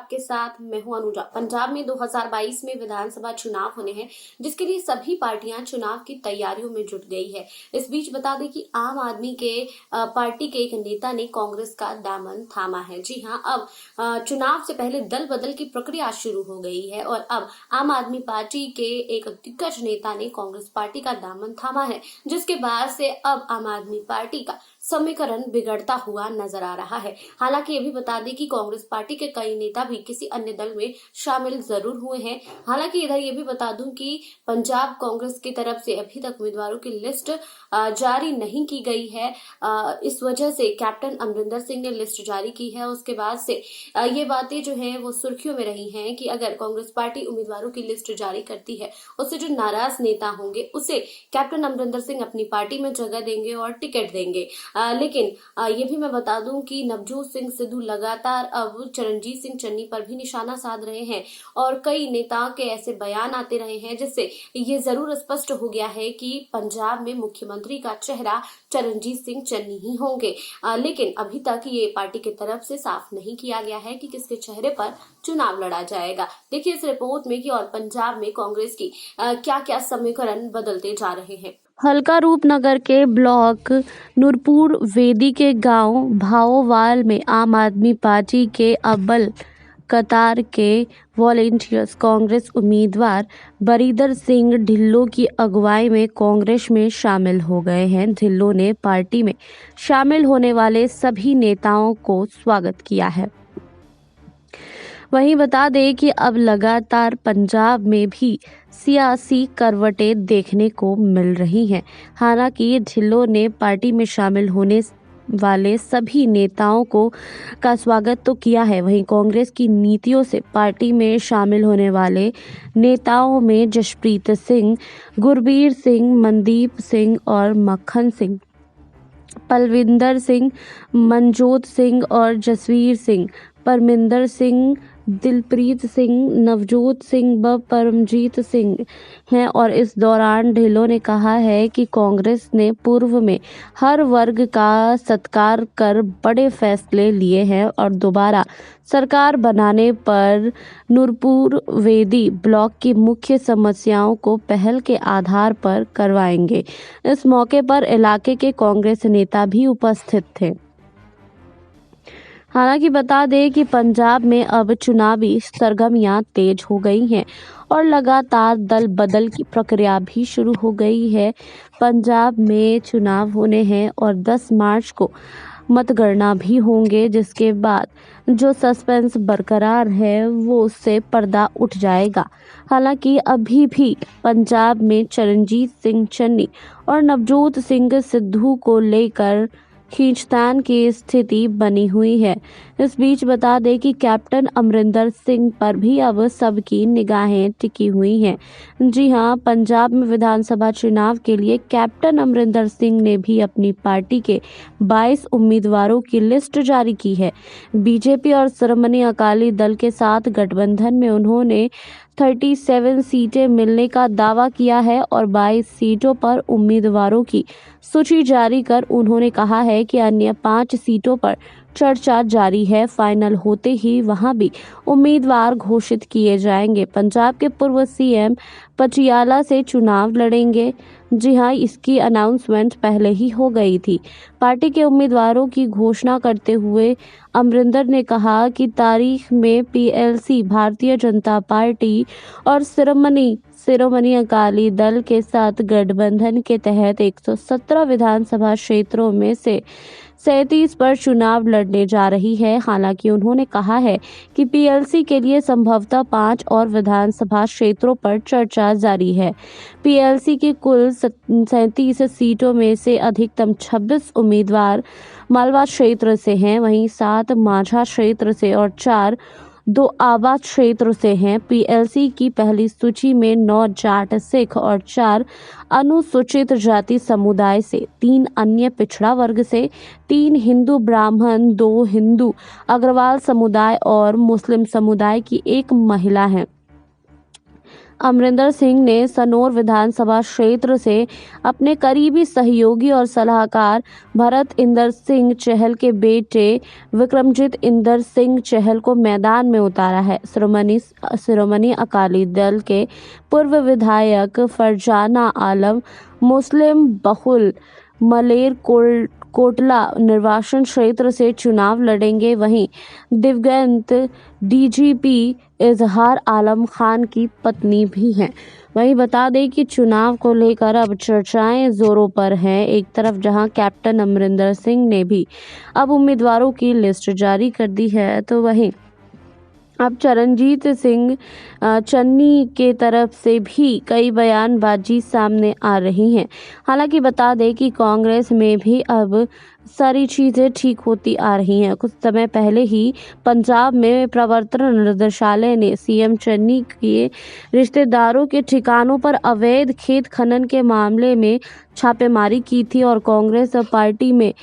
आपके साथ मैं हूं अनुजा। पंजाब में 2022 में विधानसभा चुनाव होने हैं, जिसके लिए सभी पार्टियां चुनाव की तैयारियों में जुट गई है। इस बीच बता दें कि आम आदमी के पार्टी के एक नेता ने कांग्रेस का दामन थामा है। जी हां, अब चुनाव से पहले दल बदल की प्रक्रिया शुरू हो गई है और अब आम आदमी पार्टी के एक दिग्गज नेता ने कांग्रेस पार्टी का दामन थामा है, जिसके बाद से अब आम आदमी पार्टी का समीकरण बिगड़ता हुआ नजर आ रहा है। हालांकि ये भी बता दें कि कांग्रेस पार्टी के कई नेता भी किसी अन्य दल में शामिल जरूर हुए हैं। हालांकि इधर ये भी बता दूं कि पंजाब कांग्रेस की तरफ से अभी तक उम्मीदवारों की लिस्ट जारी नहीं की गई है। इस वजह से कैप्टन अमरिंदर सिंह ने लिस्ट जारी की है। उसके बाद से ये बातें जो है वो सुर्खियों में रही हैं कि अगर कांग्रेस पार्टी उम्मीदवारों की लिस्ट जारी करती है, उससे जो नाराज नेता होंगे उसे कैप्टन अमरिंदर सिंह अपनी पार्टी में जगह देंगे और टिकट देंगे। लेकिन ये भी मैं बता दूं कि नवजोत सिंह सिद्धू लगातार अब चरणजीत सिंह चन्नी पर भी निशाना साध रहे हैं और कई नेताओं के ऐसे बयान आते रहे हैं, जिससे ये जरूर स्पष्ट हो गया है कि पंजाब में मुख्यमंत्री का चेहरा चरणजीत सिंह चन्नी ही होंगे। लेकिन अभी तक ये पार्टी की तरफ से साफ नहीं किया गया है कि किसके चेहरे पर चुनाव लड़ा जाएगा। देखिए इस रिपोर्ट में कि और पंजाब में कांग्रेस की क्या क्या समीकरण बदलते जा रहे हैं। हल्का रूपनगर के ब्लॉक नूरपुर वेदी के गांव भाओवाल में आम आदमी पार्टी के अव्वल कतार के वॉलंटियर्स कांग्रेस उम्मीदवार बरिदर सिंह ढिल्लों की अगुवाई में कांग्रेस में शामिल हो गए हैं। ढिल्लों ने पार्टी में शामिल होने वाले सभी नेताओं को स्वागत किया है। वहीं बता दें कि अब लगातार पंजाब में भी सियासी करवटें देखने को मिल रही हैं। हालांकि ढिल्लों ने पार्टी में शामिल होने वाले सभी नेताओं का स्वागत तो किया है, वहीं कांग्रेस की नीतियों से पार्टी में शामिल होने वाले नेताओं में जसप्रीत सिंह, गुरबीर सिंह, मनदीप सिंह और मक्खन सिंह, पलविंदर सिंह, मनजोत सिंह और जसवीर सिंह, परमिंदर सिंह, दिलप्रीत सिंह, नवजोत सिंह व परमजीत सिंह हैं। और इस दौरान ढिल्लों ने कहा है कि कांग्रेस ने पूर्व में हर वर्ग का सत्कार कर बड़े फैसले लिए हैं और दोबारा सरकार बनाने पर नूरपुर वेदी ब्लॉक की मुख्य समस्याओं को पहल के आधार पर करवाएंगे। इस मौके पर इलाके के कांग्रेस नेता भी उपस्थित थे। हालांकि बता दें कि पंजाब में अब चुनावी सरगर्मियां तेज हो गई हैं और लगातार दल बदल की प्रक्रिया भी शुरू हो गई है। पंजाब में चुनाव होने हैं और 10 मार्च को मतगणना भी होंगे, जिसके बाद जो सस्पेंस बरकरार है वो उससे पर्दा उठ जाएगा। हालांकि अभी भी पंजाब में चरणजीत सिंह चन्नी और नवजोत सिंह सिद्धू को लेकर खींचतान की स्थिति बनी हुई है। इस बीच बता दें कि कैप्टन अमरिंदर सिंह पर भी अब सबकी निगाहें टिकी हुई हैं। जी हां, पंजाब में विधानसभा चुनाव के लिए कैप्टन अमरिंदर सिंह ने भी अपनी पार्टी के 22 उम्मीदवारों की लिस्ट जारी की है। बीजेपी और शिरोमणि अकाली दल के साथ गठबंधन में उन्होंने 37 सीटें मिलने का दावा किया है और 22 सीटों पर उम्मीदवारों की सूची जारी कर उन्होंने कहा है कि अन्य 5 सीटों पर चर्चा जारी है। फाइनल होते ही वहां भी उम्मीदवार घोषित किए जाएंगे। पंजाब के पूर्व सीएम पटियाला से चुनाव लड़ेंगे। जी हां, इसकी अनाउंसमेंट पहले ही हो गई थी। पार्टी के उम्मीदवारों की घोषणा करते हुए अमरिंदर ने कहा कि तारीख में पीएलसी, भारतीय जनता पार्टी और शिरोमणि अकाली दल के साथ गठबंधन के तहत 117 विधानसभा क्षेत्रों में से 37 पर चुनाव लड़ने जा रही है। हालांकि उन्होंने कहा है कि पीएलसी के लिए संभवतः 5 और विधानसभा क्षेत्रों पर चर्चा जारी है। पीएलसी की कुल 37 सीटों में से अधिकतम 26 उम्मीदवार मालवा क्षेत्र से हैं, वहीं 7 माझा क्षेत्र से और 4 दोआबा क्षेत्र से हैं। पीएलसी की पहली सूची में 9 जाट सिख और 4 अनुसूचित जाति समुदाय से, 3 अन्य पिछड़ा वर्ग से, 3 हिंदू ब्राह्मण, 2 हिंदू अग्रवाल समुदाय और मुस्लिम समुदाय की 1 महिला है। अमरिंदर सिंह ने सनोर विधानसभा क्षेत्र से अपने करीबी सहयोगी और सलाहकार भरत इंदर सिंह चहल के बेटे विक्रमजीत इंदर सिंह चहल को मैदान में उतारा है। शिरोमणि अकाली दल के पूर्व विधायक फरजाना आलम मुस्लिम बहुल मलेर कोटला निर्वाचन क्षेत्र से चुनाव लड़ेंगे। वहीं दिवंगत डीजीपी इजहार आलम खान की पत्नी भी हैं। वहीं बता दें कि चुनाव को लेकर अब चर्चाएं जोरों पर हैं। एक तरफ जहां कैप्टन अमरिंदर सिंह ने भी अब उम्मीदवारों की लिस्ट जारी कर दी है, तो वहीं अब चरणजीत सिंह चन्नी के तरफ से भी कई बयानबाजी सामने आ रही हैं। हालांकि बता दें कि कांग्रेस में भी अब सारी चीज़ें ठीक होती आ रही हैं। कुछ समय पहले ही पंजाब में प्रवर्तन निदेशालय ने सीएम चन्नी के रिश्तेदारों के ठिकानों पर अवैध खेत खनन के मामले में छापेमारी की थी और कांग्रेस पार्टी में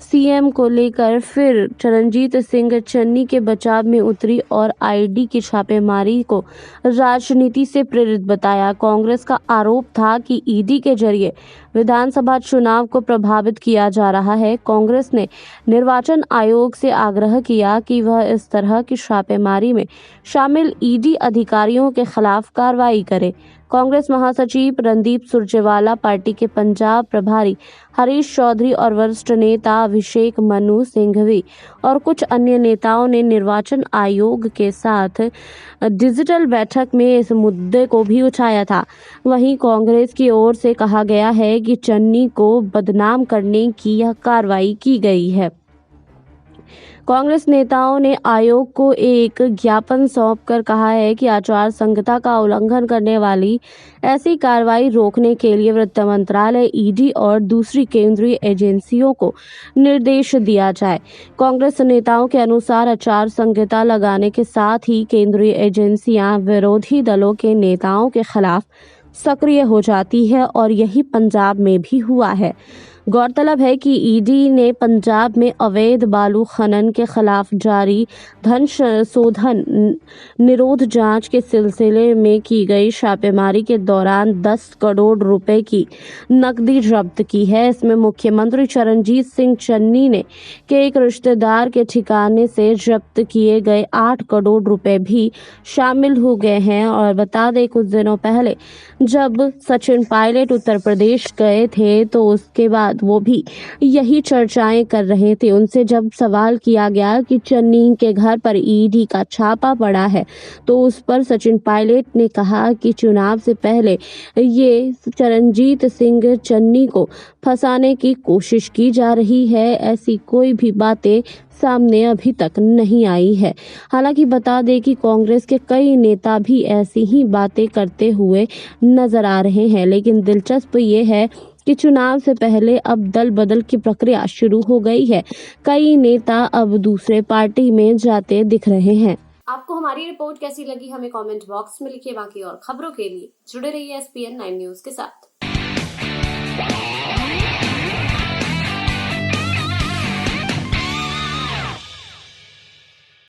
सीएम को लेकर फिर चरणजीत सिंह चन्नी के बचाव में उतरी और ईडी की छापेमारी को राजनीति से प्रेरित बताया। कांग्रेस का आरोप था कि ईडी के जरिए विधानसभा चुनाव को प्रभावित किया जा रहा है। कांग्रेस ने निर्वाचन आयोग से आग्रह किया कि वह इस तरह की छापेमारी में शामिल ईडी अधिकारियों के खिलाफ कार्रवाई करे। कांग्रेस महासचिव रणदीप सुरजेवाला, पार्टी के पंजाब प्रभारी हरीश चौधरी और वरिष्ठ नेता अभिषेक मनु सिंघवी और कुछ अन्य नेताओं ने निर्वाचन आयोग के साथ डिजिटल बैठक में इस मुद्दे को भी उठाया था। वहीं कांग्रेस की ओर से कहा गया है कि चन्नी को बदनाम करने की यह कार्रवाई की गई है। कांग्रेस नेताओं ने आयोग को एक ज्ञापन सौंपकर कहा है कि आचार संहिता का उल्लंघन करने वाली ऐसी कार्रवाई रोकने के लिए वित्त मंत्रालय, ईडी और दूसरी केंद्रीय एजेंसियों को निर्देश दिया जाए। कांग्रेस नेताओं के अनुसार आचार संहिता लगाने के साथ ही केंद्रीय एजेंसियां विरोधी दलों के नेताओं के खिलाफ सक्रिय हो जाती है और यही पंजाब में भी हुआ है। गौरतलब है कि ईडी ने पंजाब में अवैध बालू खनन के खिलाफ जारी धन शोधन निरोध जांच के सिलसिले में की गई छापेमारी के दौरान 10 करोड़ रुपए की नकदी जब्त की है। इसमें मुख्यमंत्री चरणजीत सिंह चन्नी ने के एक रिश्तेदार के ठिकाने से जब्त किए गए 8 करोड़ रुपए भी शामिल हो गए हैं। और बता दें, कुछ दिनों पहले जब सचिन पायलट उत्तर प्रदेश गए थे तो उसके बाद वो भी यही चर्चाएं कर रहे थे। उनसे जब सवाल किया गया कि चन्नी के घर पर ईडी का छापा पड़ा है तो उस पर सचिन पायलट ने कहा कि चुनाव से पहले ये चरणजीत सिंह चन्नी को फंसाने की कोशिश की जा रही है। ऐसी कोई भी बातें सामने अभी तक नहीं आई है। हालांकि बता दें कि कांग्रेस के कई नेता भी ऐसी ही बातें करते हुए नजर आ रहे हैं। लेकिन दिलचस्प ये है कि चुनाव से पहले अब दल बदल की प्रक्रिया शुरू हो गई है। कई नेता अब दूसरे पार्टी में जाते दिख रहे हैं। आपको हमारी रिपोर्ट कैसी लगी हमें कमेंट बॉक्स में लिखिए। बाकी और खबरों के लिए जुड़े रहिए SPN 9 न्यूज के साथ।